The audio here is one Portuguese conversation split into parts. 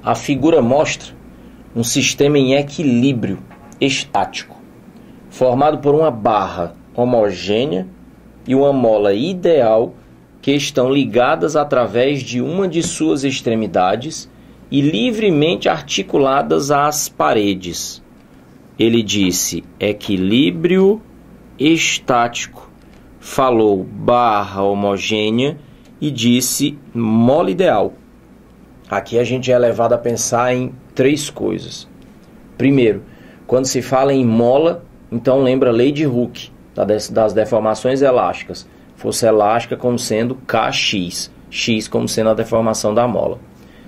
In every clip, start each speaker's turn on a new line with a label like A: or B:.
A: A figura mostra um sistema em equilíbrio estático, formado por uma barra homogênea e uma mola ideal que estão ligadas através de uma de suas extremidades e livremente articuladas às paredes. Ele disse equilíbrio estático, falou barra homogênea e disse mola ideal. Aqui a gente é levado a pensar em três coisas. Primeiro, quando se fala em mola, então lembra a lei de Hooke, das deformações elásticas. Força elástica como sendo Kx, x como sendo a deformação da mola.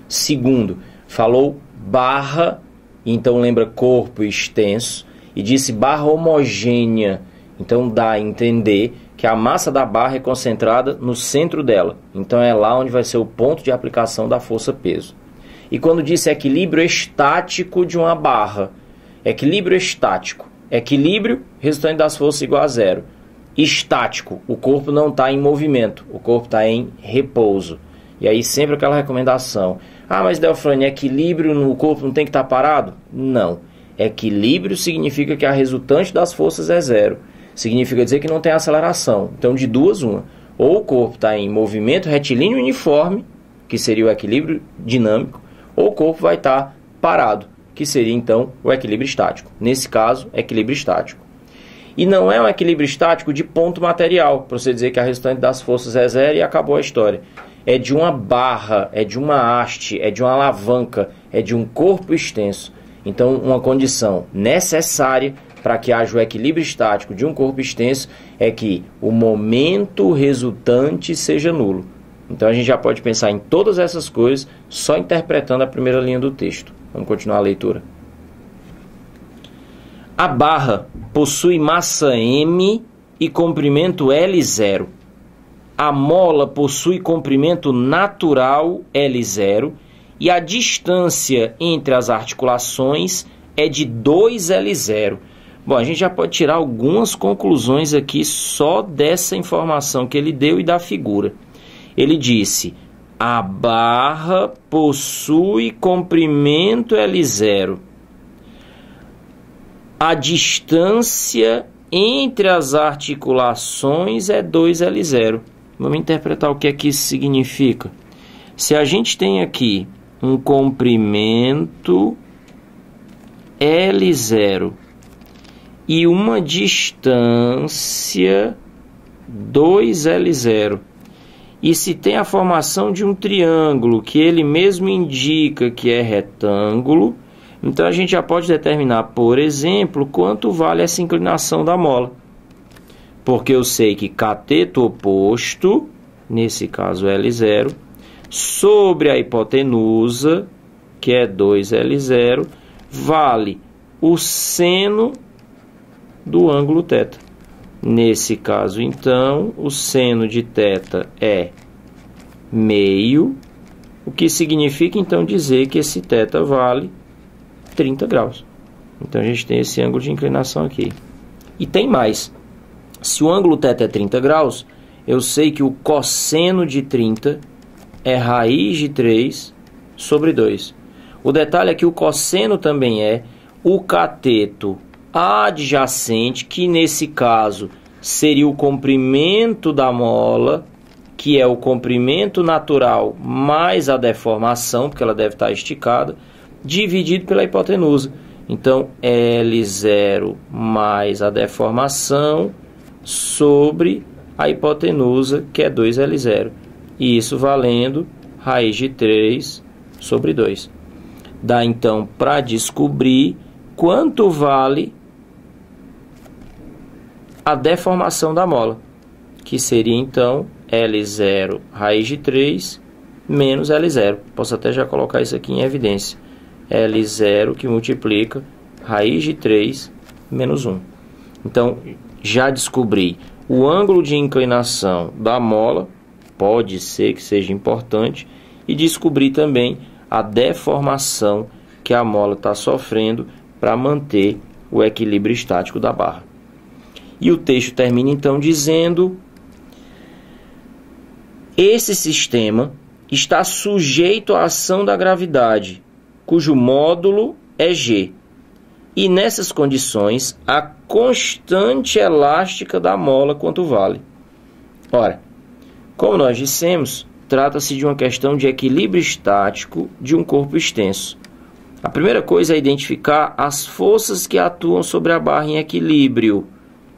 A: Segundo, falou barra, então lembra corpo extenso, e disse barra homogênea, então dá a entender que a massa da barra é concentrada no centro dela, então é lá onde vai ser o ponto de aplicação da força-peso. E quando disse equilíbrio estático de uma barra, equilíbrio estático, equilíbrio, resultante das forças igual a zero. Estático, o corpo não está em movimento, o corpo está em repouso. E aí sempre aquela recomendação: ah, mas Delfrane, equilíbrio no corpo não tem que estar parado? Não. Equilíbrio significa que a resultante das forças é zero. Significa dizer que não tem aceleração. Então, de duas, uma. Ou o corpo está em movimento retilíneo uniforme, que seria o equilíbrio dinâmico, ou o corpo vai estar parado, que seria então o equilíbrio estático. Nesse caso, equilíbrio estático. E não é um equilíbrio estático de ponto material, para você dizer que a resultante das forças é zero e acabou a história. É de uma barra, é de uma haste, é de uma alavanca, é de um corpo extenso. Então, uma condição necessária para que haja o equilíbrio estático de um corpo extenso é que o momento resultante seja nulo. Então, a gente já pode pensar em todas essas coisas só interpretando a primeira linha do texto. Vamos continuar a leitura. A barra possui massa M e comprimento L0. A mola possui comprimento natural L0 e a distância entre as articulações é de 2L0. Bom, a gente já pode tirar algumas conclusões aqui só dessa informação que ele deu e da figura. Ele disse: a barra possui comprimento L0. A distância entre as articulações é 2L0. Vamos interpretar o que é que isso significa. Se a gente tem aqui um comprimento L0 e uma distância 2L0, e se tem a formação de um triângulo que ele mesmo indica que é retângulo, então a gente já pode determinar, por exemplo, quanto vale essa inclinação da mola. Porque eu sei que cateto oposto, nesse caso L0, sobre a hipotenusa, que é 2L0, vale o seno do ângulo θ. Nesse caso, então, o seno de θ é meio, o que significa, então, dizer que esse θ vale 30 graus. Então, a gente tem esse ângulo de inclinação aqui. E tem mais. Se o ângulo θ é 30 graus, eu sei que o cosseno de 30 é raiz de 3 sobre 2. O detalhe é que o cosseno também é o cateto adjacente, que nesse caso seria o comprimento da mola, que é o comprimento natural mais a deformação, porque ela deve estar esticada, dividido pela hipotenusa. Então, L0 mais a deformação sobre a hipotenusa, que é 2L0. E isso valendo raiz de 3 sobre 2. Dá, então, para descobrir quanto vale a deformação da mola, que seria, então, L0 raiz de 3 menos L0. Posso até já colocar isso aqui em evidência. L0 que multiplica raiz de 3 menos 1. Então, já descobri o ângulo de inclinação da mola, pode ser que seja importante, e descobri também a deformação que a mola está sofrendo para manter o equilíbrio estático da barra. E o texto termina então dizendo: esse sistema está sujeito à ação da gravidade cujo módulo é G. E nessas condições, a constante elástica da mola quanto vale? Ora, como nós dissemos, trata-se de uma questão de equilíbrio estático de um corpo extenso. A primeira coisa é identificar as forças que atuam sobre a barra em equilíbrio.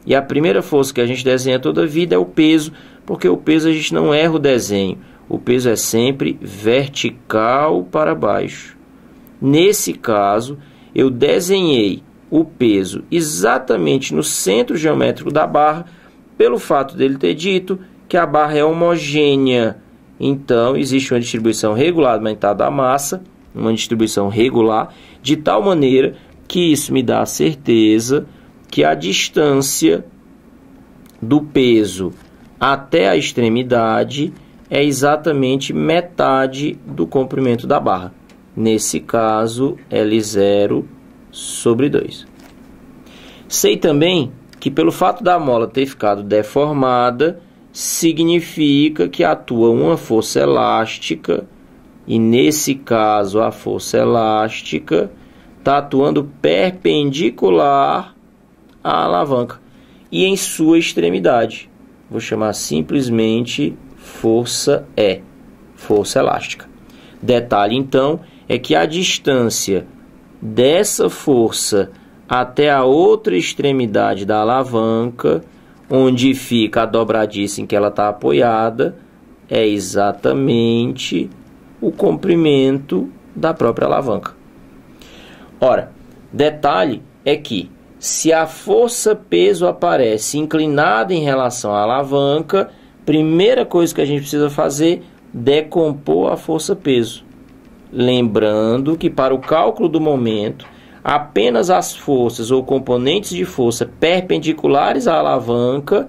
A: E a primeira força que a gente desenha toda a vida é o peso, porque o peso a gente não erra o desenho. O peso é sempre vertical para baixo. Nesse caso, eu desenhei o peso exatamente no centro geométrico da barra, pelo fato dele ter dito que a barra é homogênea. Então, existe uma distribuição regular aumentada da massa, uma distribuição regular, de tal maneira que isso me dá a certeza que a distância do peso até a extremidade é exatamente metade do comprimento da barra. Nesse caso, L0 sobre 2. Sei também que pelo fato da mola ter ficado deformada, significa que atua uma força elástica, e nesse caso a força elástica está atuando perpendicular à alavanca e em sua extremidade. Vou chamar simplesmente força E, força elástica. Detalhe então é que a distância dessa força até a outra extremidade da alavanca, onde fica a dobradiça em que ela está apoiada, é exatamente o comprimento da própria alavanca. Ora, detalhe é que se a força-peso aparece inclinada em relação à alavanca, primeira coisa que a gente precisa fazer é decompor a força-peso. Lembrando que para o cálculo do momento, apenas as forças ou componentes de força perpendiculares à alavanca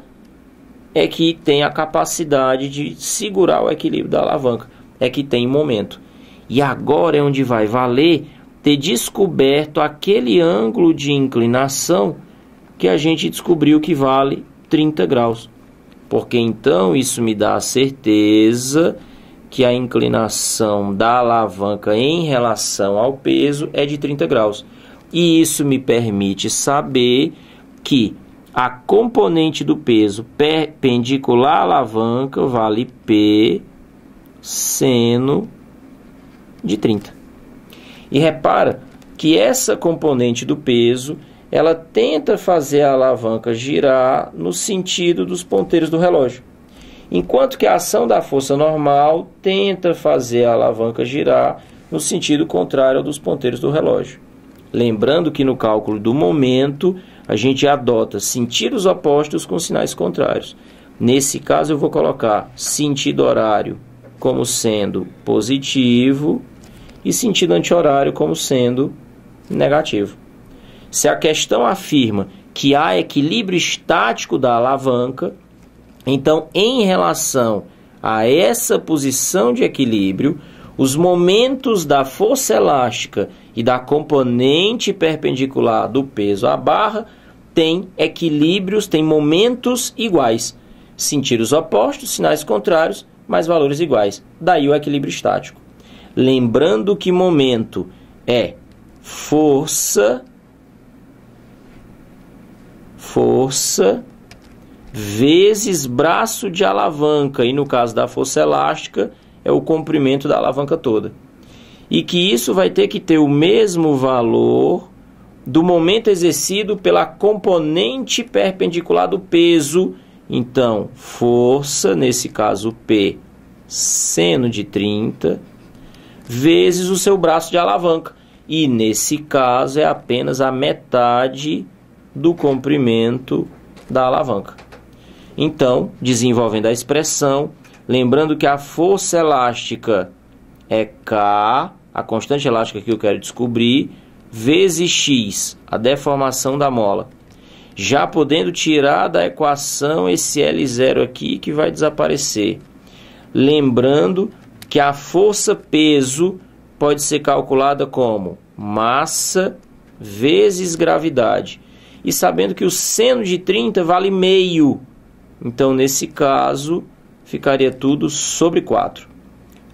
A: é que tem a capacidade de segurar o equilíbrio da alavanca, é que tem momento. E agora é onde vai valer ter descoberto aquele ângulo de inclinação que a gente descobriu que vale 30 graus. Porque então isso me dá a certeza que a inclinação da alavanca em relação ao peso é de 30 graus. E isso me permite saber que a componente do peso perpendicular à alavanca vale P seno de 30. E repara que essa componente do peso, ela tenta fazer a alavanca girar no sentido dos ponteiros do relógio. Enquanto que a ação da força normal tenta fazer a alavanca girar no sentido contrário ao dos ponteiros do relógio. Lembrando que no cálculo do momento, a gente adota sentidos opostos com sinais contrários. Nesse caso, eu vou colocar sentido horário como sendo positivo e sentido anti-horário como sendo negativo. Se a questão afirma que há equilíbrio estático da alavanca, então, em relação a essa posição de equilíbrio, os momentos da força elástica e da componente perpendicular do peso à barra têm equilíbrios, têm momentos iguais. Sentidos opostos, sinais contrários, mas valores iguais. Daí o equilíbrio estático. Lembrando que momento é força vezes braço de alavanca, e no caso da força elástica, é o comprimento da alavanca toda. E que isso vai ter que ter o mesmo valor do momento exercido pela componente perpendicular do peso. Então, força, nesse caso P, seno de 30, vezes o seu braço de alavanca. E nesse caso é apenas a metade do comprimento da alavanca. Então, desenvolvendo a expressão, lembrando que a força elástica é K, a constante elástica que eu quero descobrir, vezes X, a deformação da mola. Já podendo tirar da equação esse L0 aqui que vai desaparecer. Lembrando que a força-peso pode ser calculada como massa vezes gravidade. E sabendo que o seno de 30 vale meio. Então, nesse caso, ficaria tudo sobre 4.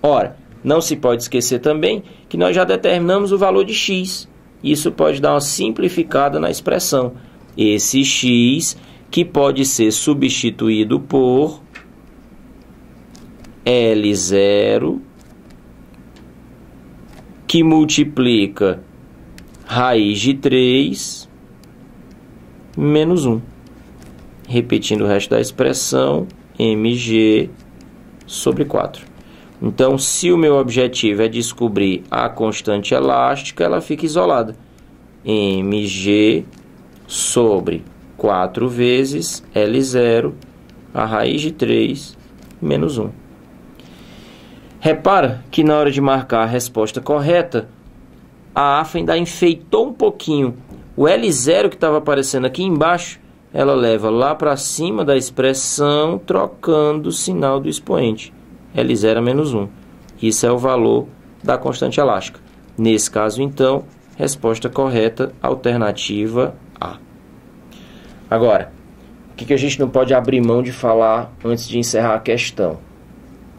A: Ora, Não se pode esquecer também que nós já determinamos o valor de x. Isso pode dar uma simplificada na expressão. Esse x que pode ser substituído por L0, que multiplica raiz de 3 menos 1. Repetindo o resto da expressão, mg sobre 4. Então, se o meu objetivo é descobrir a constante elástica, ela fica isolada. mg sobre 4 vezes L0, a raiz de 3 menos 1. Repara que na hora de marcar a resposta correta, a AFA ainda enfeitou um pouquinho. O L0 que estava aparecendo aqui embaixo, ela leva lá para cima da expressão, trocando o sinal do expoente. L0 a menos 1. Isso é o valor da constante elástica. Nesse caso, então, resposta correta, alternativa A. Agora, o que a gente não pode abrir mão de falar antes de encerrar a questão?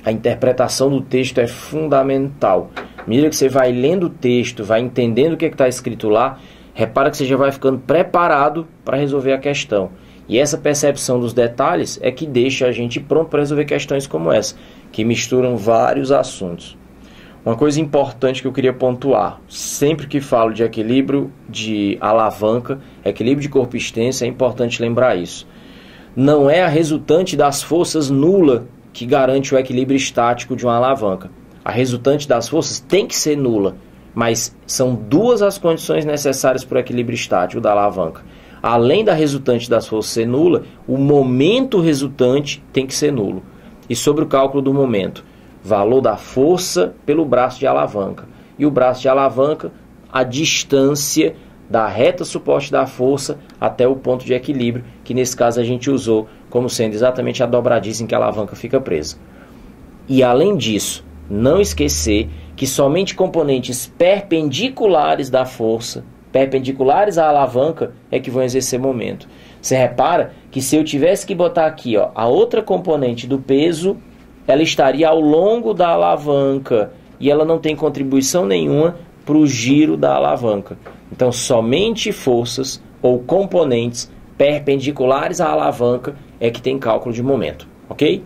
A: A interpretação do texto é fundamental. À medida que você vai lendo o texto, vai entendendo o que está escrito lá, repara que você já vai ficando preparado para resolver a questão. E essa percepção dos detalhes é que deixa a gente pronto para resolver questões como essa, que misturam vários assuntos. Uma coisa importante que eu queria pontuar, sempre que falo de equilíbrio de alavanca, equilíbrio de corpo extenso, é importante lembrar isso. Não é a resultante das forças nula que garante o equilíbrio estático de uma alavanca. A resultante das forças tem que ser nula, mas são duas as condições necessárias para o equilíbrio estático da alavanca. Além da resultante das forças ser nula, o momento resultante tem que ser nulo. E sobre o cálculo do momento, valor da força pelo braço de alavanca. E o braço de alavanca, a distância da reta suporte da força até o ponto de equilíbrio, que nesse caso a gente usou como sendo exatamente a dobradiça em que a alavanca fica presa. E além disso, não esquecer que somente componentes perpendiculares da força, perpendiculares à alavanca, é que vão exercer momento. Você repara que se eu tivesse que botar aqui, ó, a outra componente do peso, ela estaria ao longo da alavanca e ela não tem contribuição nenhuma para o giro da alavanca. Então, somente forças ou componentes perpendiculares à alavanca é que tem cálculo de momento, ok?